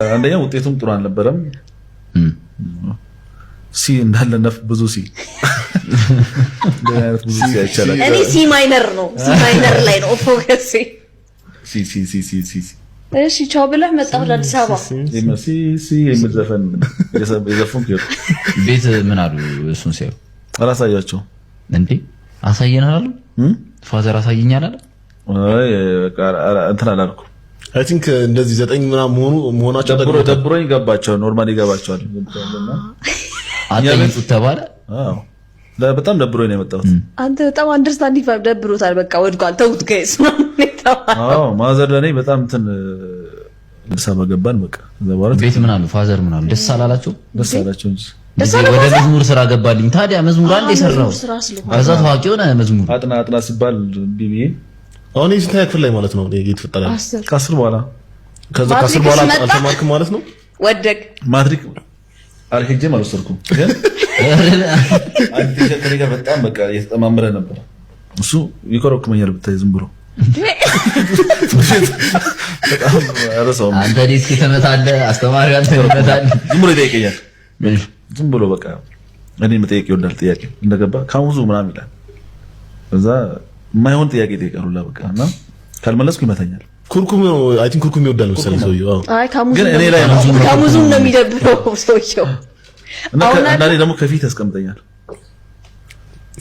አንደኛ ውጤቱም ጥሩ አልነበረም። ሲ እንዳለ ነፍ ብዙ ሲ እንዳለ ብዙ ሲ አይቻልም። እኔ ሲ ማይነር ነው ሲ ማይነር ላይ ነው ፎከስ ሲ እሺ ቻው ብለህ መጣሁ ለአዲስ አበባ ሲ የምዘፈን የዘፈን ቤት ምን አሉ እሱን ሲያዩ አላሳያቸው እንዴ አሳየናል አሉ ፋዘር አሳየኛል አለ አይ እንትን አላልኩም አይ ቲንክ እንደዚህ 9 ምናምን መሆናቸው ደብሮኝ ገባቸው ኖርማሊ ገባቸዋል አጣይቱ ተባለ አዎ በጣም ደብሮኝ ነው የመጣሁት አንተ በጣም አንደርስታንዲንግ ደብሮታል በቃ ወድቋል ተውት ጋይስ አዎ ማዘር ለኔ በጣም እንትን ሰባ ገባን በቃ ዘባረ ቤት ምን አሉ ፋዘር ምን አሉ ደስ አላላችሁ እንጂ ወደ መዝሙር ስራ ገባልኝ ታዲያ መዝሙር አንዴ ሰራው ከዛ ታዋቂ ሆነ መዝሙር አጥና ሲባል ቢቢ አሁን እዚህ ታክፍል ላይ ማለት ነው እየተፈጠረ ከ10 በኋላ ከዛ ከ10 በኋላ አልተማርክ ማለት ነው ወደቅ ማትሪክ አልሄጄም አልወሰድኩም ግን አንተ ከኔ ጋር በጣም በቃ እየተጠማመረ ነበር እሱ ይኮረኩመኛል ብታይ ዝም ብሎ አንተ ዲስክ ተመታለ አስተማሪ አንተ ተመታለ ዝም ብሎ ይጠይቀኛል ዝም ብሎ በቃ እኔ መጠየቅ ይወዳል ጥያቄ እንደገባ ካሙዙ ምናምን ይላል እዛ የማይሆን ጥያቄ ይጠይቃሉላ በቃ እና ካልመለስኩ ይመታኛል ኩርኩም ነው አይ ቲንክ ኩርኩም ይወዳል መሰለኝ ሰውዬው አይ ካሙዙ ግን እኔ ላይ ካሙዙ ነው የሚደብረው ሰውዬው እና አንዳንዴ ደግሞ ከፊት ያስቀምጠኛል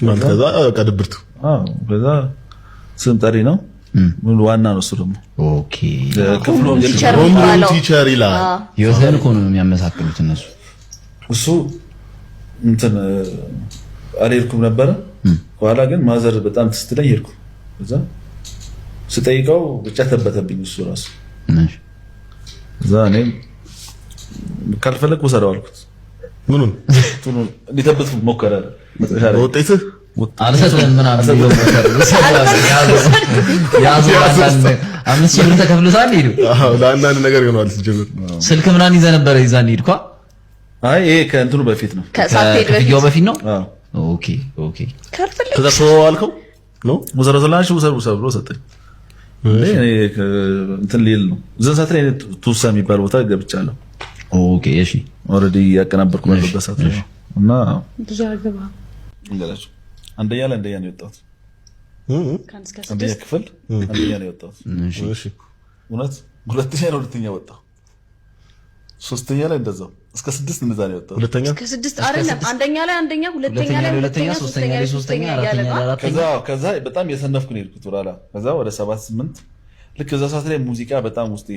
ማለት ከዛ በቃ ድብርቱ ከዛ ስም ጠሪ ነው ዋና ነው እሱ ደግሞ ኦኬ ክፍሉ ቲቸር ይላል ይወሰን እኮ ነው የሚያመሳክሉት እነሱ እሱ እንትን አልሄድኩም ነበረ ኋላ ግን ማዘር በጣም ትስትለኝ ሄድኩ እዛ ስጠይቀው ብቻ ተበተብኝ እሱ ራሱ እዛ እኔም ካልፈለኩ ወሰደው አልኩት ምኑን ሊተብት ሞከረ ወጣይት አልሰጠን ምናምን ብሎ ሞከረ ያዙ አምስት ሺህ ብር ተከፍሎታል ሄዱ ለአንዳንድ ነገር ይሆናል ሲጀምር ስልክ ምናምን ይዘህ ነበር ይዛን ሄድኳ አይ ይሄ ከእንትኑ በፊት ነው ከሳቴድ በፊት ነው ኦኬ ከዛ ሰው አልከው ነው ወዘረዘላሽ ወሰሩ ብሎ ሰጠኝ እኔ እንትን ሊል ነው ዘንሳት ላይ ቱሳ የሚባል ቦታ ገብቻለሁ ኦኬ እሺ ኦሬዲ ያቀናበርኩ ነበር ሰዓት ነው እና ብዙ አገባ እንገላችሁ አንደኛ ነው የወጣሁት አንደኛ ክፍል አንደኛ ነው የወጣሁት እሺ እውነት ሁለተኛ ወጣሁ ሶስተኛ ላይ እንደዛው እስከ 6 እንደዛ ነው የወጣሁት ሁለተኛ እስከ 6 አይደለም አንደኛ ላይ ሁለተኛ ሶስተኛ አራተኛ አራተኛ ከዛ በጣም የሰነፍኩ ነው የሄድኩት ወራላ ከዛ ወደ 7 8 ልክ እዛ ሰዓት ላይ ሙዚቃ በጣም ውስጥ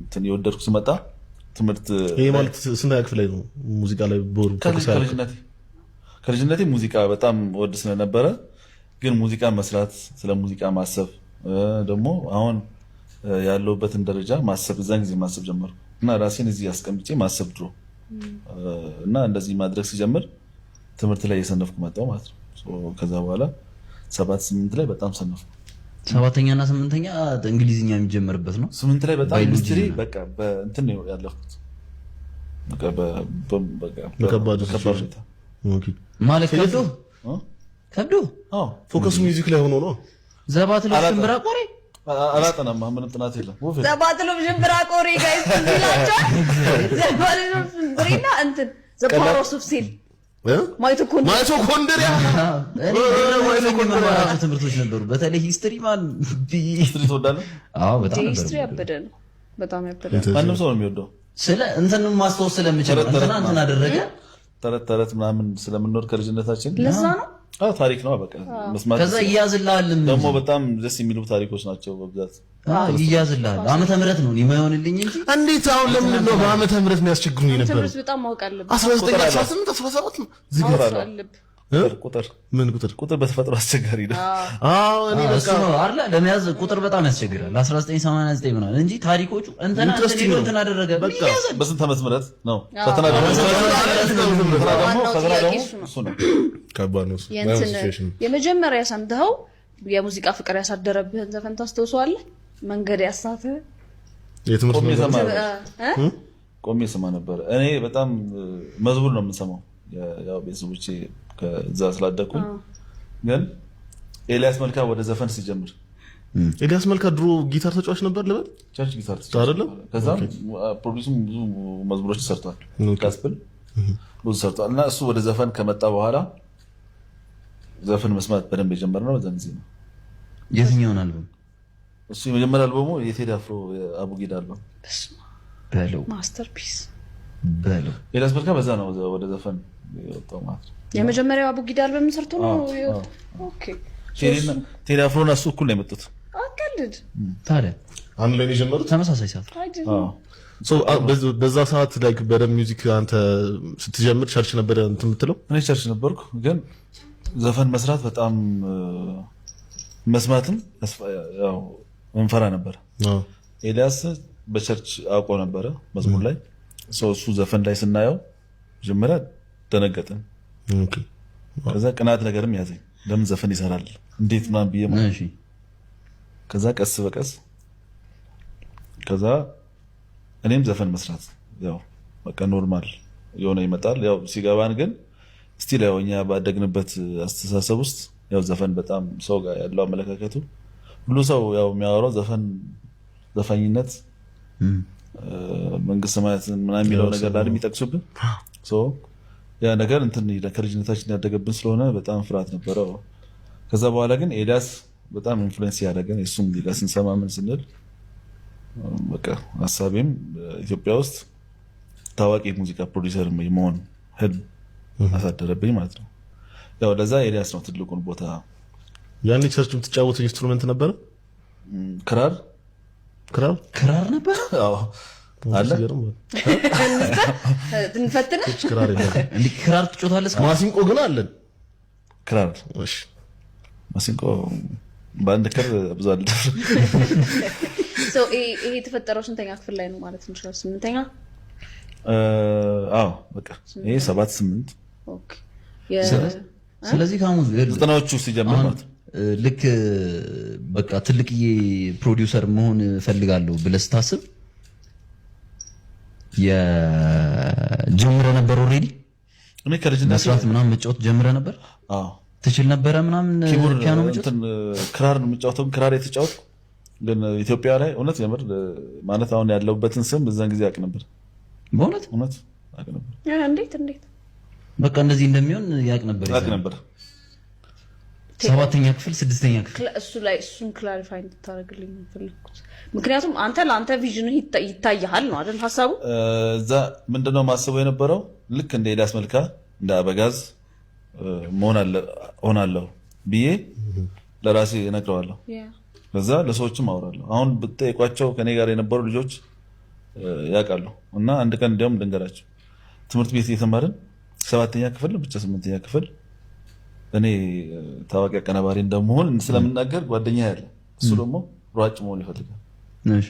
እንትን የወደድኩ ስመጣ ትምህርት ይሄ ማለት ስንተኛ ክፍል ላይ ነው ሙዚቃ ላይ ቦሩ ከልጅነቴ ሙዚቃ በጣም ወድ ስለነበረ ግን ሙዚቃ መስራት ስለ ሙዚቃ ማሰብ ደግሞ አሁን ያለውበትን ደረጃ ማሰብ እዛን ጊዜ ማሰብ ጀመርኩ እና ራሴን እዚህ አስቀምጬ ማሰብ ድሮ እና እንደዚህ ማድረግ ሲጀምር ትምህርት ላይ የሰነፍኩ መጣሁ ማለት ነው ከዛ በኋላ 7 8 ላይ በጣም ሰነፍኩ 7ኛ እና 8ኛ እንግሊዝኛ የሚጀምርበት ነው 8 ላይ በጣም ኢንዱስትሪ በቃ በእንትን ነው ያለፍኩት በቃ በከባድ ኦኬ ማለት ከብዶ ፎከስ ሚውዚክ ላይ ሆኖ ነው ዘባት ለሽምብራ ቆሬ አላጠናም ምንም ጥናት የለም ዘባት ለሽምብራ ቆሬ ጋይስ እንዲላቸው ዘባት ለሽምብሪና እንትን ዘፓሮ ሱፍሲል ማይቶኮንድሪያ እኔ ማይቶኮንድሪያ ትምህርቶች ነበሩ በተለይ ሂስትሪ ማን ሂስትሪ ተወዳለ በጣም ነበር ሂስትሪ ያበደ ነው በጣም ያበደ ማንም ሰው ነው የሚወደው ስለ እንትንም ማስተዋወስ ስለምችል እንትን አደረገ ተረት ምናምን ስለምንኖር ከልጅነታችን ለዛ ነው ታሪክ ነው በቃ መስማት ከዛ ይያዝልሃል ደግሞ በጣም ደስ የሚሉ ታሪኮች ናቸው በብዛት ይያዝልሃል ዓመተ ምህረት ነው የማይሆንልኝ እንጂ እንዴት አሁን ለምን ነው በዓመተ ምህረት የሚያስቸግሩኝ ነበር ትምህርት በጣም ማወቅ አለብህ 19 18 17 ዝግራ ቁጥር በተፈጥሮ አስቸጋሪ ነው እኔ በቃ ነው አይደል ለመያዝ ቁጥር በጣም ያስቸግራል 1989 ምናምን እንጂ ታሪኮቹ እንትን አደረገ በቃ በስንት ዓመት ምህረት ነው ተተናገረ እሱ ነው ከባድ ነው የመጀመሪያ ሰምተው የሙዚቃ ፍቅር ያሳደረብህን ዘፈን ታስተውሰዋለህ መንገድ ያሳተ የትምህርት ቆሜ ስማ ነበር እኔ በጣም መዝሙር ነው የምንሰማው ያው ቤተሰቦቼ ከዛ ስላደኩኝ ግን ኤልያስ መልካ ወደ ዘፈን ሲጀምር ኤልያስ መልካ ድሮ ጊታር ተጫዋች ነበር ልበል? ቸርች ጊታር አይደለም? ከዛ ፕሮዲዩስም ብዙ መዝሙሮች ሰርቷል። ጋስፕል ብዙ ሰርቷል። እና እሱ ወደ ዘፈን ከመጣ በኋላ ዘፈን መስማት በደንብ የጀመርነው በዛ ጊዜ ነው። የትኛውን አልበም? እሱ የመጀመሪያ አልበሙ የቴዲ አፍሮ አቡጊዳ አልበም በለው ማስተርፒስ በለው። ኤልያስ መልካ በዛ ነው ወደ ዘፈን የወጣው ማለት ነው። የመጀመሪያው አቡጊዳ አልበም ሰርቶ ነው የወጣው። ኦኬ ቴዲ አፍሮና እሱ እኩል ነው የመጡት። አቀልድ ታዲያ አንድ ላይ ነው የጀመሩት ተመሳሳይ ሰዓት። በዛ ሰዓት ላይክ በደም ሚውዚክ አንተ ስትጀምር ቸርች ነበር እንትን የምትለው? እኔ ቸርች ነበርኩ፣ ግን ዘፈን መስራት በጣም መስማትም ያው እንፈራ ነበር። ኤልያስ በቸርች አውቆ ነበረ መዝሙር ላይ እሱ ዘፈን ላይ ስናየው መጀመሪያ ደነገጥን። ከዛ ቅናት ነገርም ያዘኝ። ለምን ዘፈን ይሰራል እንዴት ምናምን ብዬ ማለት እሺ። ከዛ ቀስ በቀስ ከዛ እኔም ዘፈን መስራት ያው በቃ ኖርማል የሆነ ይመጣል። ያው ሲገባን ግን ስቲል ያው እኛ ባደግንበት አስተሳሰብ ውስጥ ያው ዘፈን በጣም ሰው ጋር ያለው አመለካከቱ ሁሉ ሰው ያው የሚያወራው ዘፋኝነት መንግስት ሰማያትን ምናምን የሚለው ነገር ላይ የሚጠቅሱብን ያ ነገር እንትን ከልጅነታችን ያደገብን ስለሆነ በጣም ፍርሃት ነበረው። ከዛ በኋላ ግን ኤልያስ በጣም ኢንፍሉዌንስ ያደረገን የሱም ሙዚቃ ስንሰማ ምን ስንል በቃ ሀሳቤም ኢትዮጵያ ውስጥ ታዋቂ ሙዚቃ ፕሮዲውሰር መሆን ህልም አሳደረብኝ ማለት ነው። ያው ለዛ ኤልያስ ነው ትልቁን ቦታ። ያኔ ቸርች የምትጫወተው ኢንስትሩመንት ነበረ? ክራር ነበር? አዎ አለ። እንፈትነ ክራር የለም እንዴ? ክራር ትጫወታለህ? ማሲንቆ ግን አለን። ክራር እሺ፣ ማሲንቆ በአንድ ክር ብዙ አለ። ይሄ የተፈጠረው ስንተኛ ክፍል ላይ ነው ማለት እንችላለን? ስምንተኛ? አዎ በቃ ይሄ 7-8። ኦኬ። ስለዚህ ካሙዝ ዘጠናዎቹ ሲጀምር ማለት ልክ በቃ ትልቅዬ ፕሮዲውሰር መሆን ፈልጋለሁ ብለህ ስታስብ የጀምረ ነበር ኦሬዲ? እኔ ከልጅነት መስራት ምናምን መጫወት ጀምረ ነበር? አዎ ትችል ነበረ ምናምን ፒያኖ መጫወት? ክራር ነው የምጫወተው። ክራር የተጫወትኩ ግን ኢትዮጵያ ላይ እውነት የምር ማለት አሁን ያለውበትን ስም በዛን ጊዜ አውቅ ነበር። በእውነት እውነት አውቅ ነበር። እንዴት በቃ እንደዚህ እንደሚሆን ያውቅ ነበር። 7ኛ ክፍል 6ኛ ክፍል እሱን ክላሪፋይ እንድታደርግልኝ ፈልኩት። ምክንያቱም ለአንተ ቪዥኑ ይታያል ነው አይደል ሐሳቡ? እዛ ምንድነው ማስበው የነበረው ልክ እንደ ኤልያስ መልካ እንደ አበጋዝ ሆናለሁ ብዬ ለራሴ እነግረዋለሁ። ከዛ ለሰዎችም አወራለሁ። አሁን ብትጠይቋቸው ከኔ ጋር የነበሩ ልጆች ያውቃሉ። እና አንድ ቀን እንዲያውም ልንገራቸው፣ ትምህርት ቤት እየተማርን 7ኛ ክፍል ብቻ 8ኛ ክፍል እኔ ታዋቂ አቀናባሪ እንደመሆን ስለምናገር ጓደኛ ያለ እሱ ደግሞ ሯጭ መሆን ይፈልጋል። እሺ።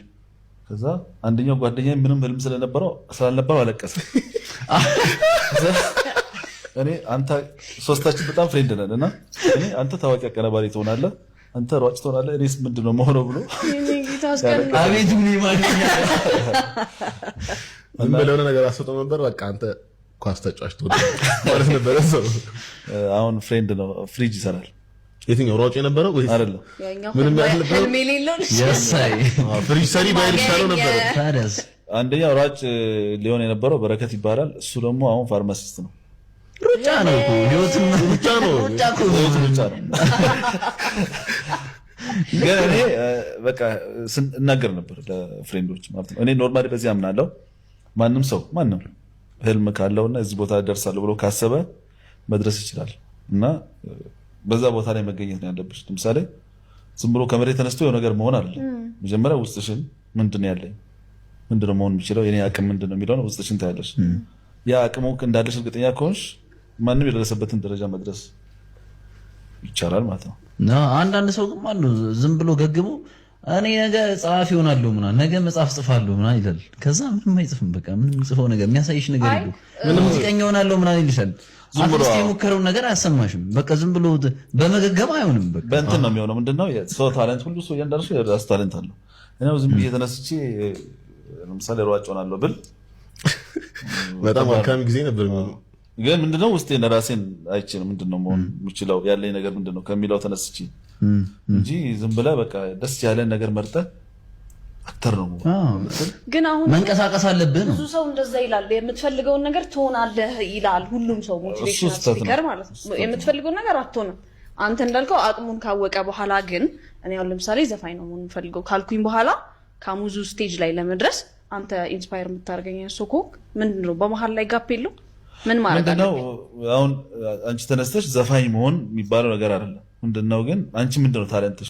ከዛ አንደኛው ጓደኛ ምንም ህልም ስላልነበረው አለቀሰ። እኔ አንተ ሶስታችን በጣም ፍሬንድ ነን እና እኔ አንተ ታዋቂ አቀናባሪ ትሆናለህ፣ አንተ ሯጭ ትሆናለህ፣ እኔስ ምንድነው መሆነው ብሎ አቤቱ ሊማንኛ በለሆነ ነገር አስወጣው ነበር። በቃ አንተ ኳስ ተጫዋች ትሆናለህ ማለት ነበር። አሁን ፍሬንድ ነው፣ ፍሪጅ ይሰራል። የትኛው ሯጭ የነበረው ወይስ ያኛው? ምንም ያልነበረው ህልም የሌለው የሳይ ፍሪጅ ሰሪ ባይል ይሻለው ነበር። ታዲያስ አንደኛው ሯጭ ሊሆን የነበረው በረከት ይባላል። እሱ ደግሞ አሁን ፋርማሲስት ነው። ሩጫ ነው እኮ ህይወትም ሩጫ ነው። ሩጫ ነው። ግን እኔ በቃ እናገር ነበር ለፍሬንዶች ማለት ነው። እኔ ኖርማሊ በዚህ አምናለሁ። ማንም ሰው ህልም ካለውና እዚህ ቦታ ደርሳለሁ ብሎ ካሰበ መድረስ ይችላል። እና በዛ ቦታ ላይ መገኘት ነው ያለብሽ። ለምሳሌ ዝም ብሎ ከመሬት ተነስቶ የሆነ ነገር መሆን አይደለም። መጀመሪያ ውስጥሽን ምንድነው ያለኝ፣ ምንድነው መሆን የሚችለው፣ የኔ አቅም ምንድነው የሚለው ውስጥሽን ታያለሽ። ያ አቅሙ እንዳለሽ እርግጠኛ ከሆንሽ ማንም የደረሰበትን ደረጃ መድረስ ይቻላል ማለት ነው። አንዳንድ ሰው ግን ማለት ዝም ብሎ ገግሞ እኔ ነገ ጸሐፊ ሆናለሁ ምናምን ነገ መጽሐፍ ጽፋለሁ ምናምን ይላል። ከዛ ምንም አይጽፍም። በቃ ምንም ጽፈው ነገር የሚያሳይሽ ነገር የለም። ምንም ሙዚቀኛ ሆናለሁ ምናምን ይልሻል። አትሊስት የሞከረውን ነገር አያሰማሽም። በቃ ዝም ብሎ በመገገም አይሆንም። በቃ በእንትን ነው የሚሆነው። ምንድነው ሰው ታለንት ሁሉ ሰው እያንዳንዱ የራሱ ታለንት አለው። እኔው ዝም ብዬ ተነስቼ ለምሳሌ ሯጭ ሆናለሁ ብል በጣም አካሚ ጊዜ ነበር። ግን ምንድነው ውስጤ ለራሴን አይቼ ነው ምንድነው መሆን የምችለው ያለኝ ነገር ምንድነው ከሚለው ተነስቼ እንጂ ዝም ብለህ በቃ ደስ ያለን ነገር መርጠህ አክተር ነው። ግን አሁን መንቀሳቀስ አለብህ ነው። ብዙ ሰው እንደዛ ይላል። የምትፈልገውን ነገር ትሆናለህ ይላል ሁሉም ሰው ሞቲቬሽን ስፒከር ማለት ነው። የምትፈልገውን ነገር አትሆንም። አንተ እንዳልከው አቅሙን ካወቀ በኋላ ግን እኔ አሁን ለምሳሌ ዘፋኝ ነው መሆን ፈልገው ካልኩኝ በኋላ ካሙዙ ስቴጅ ላይ ለመድረስ አንተ ኢንስፓየር የምታደርገኝ ሶኮ ምንድነው? በመሃል ላይ ጋፕ የለው ምን ማለት ነው? አሁን አንቺ ተነስተሽ ዘፋኝ መሆን የሚባለው ነገር አይደለም። ምንድነው ግን አንቺ ምንድነው ታለንትሽ?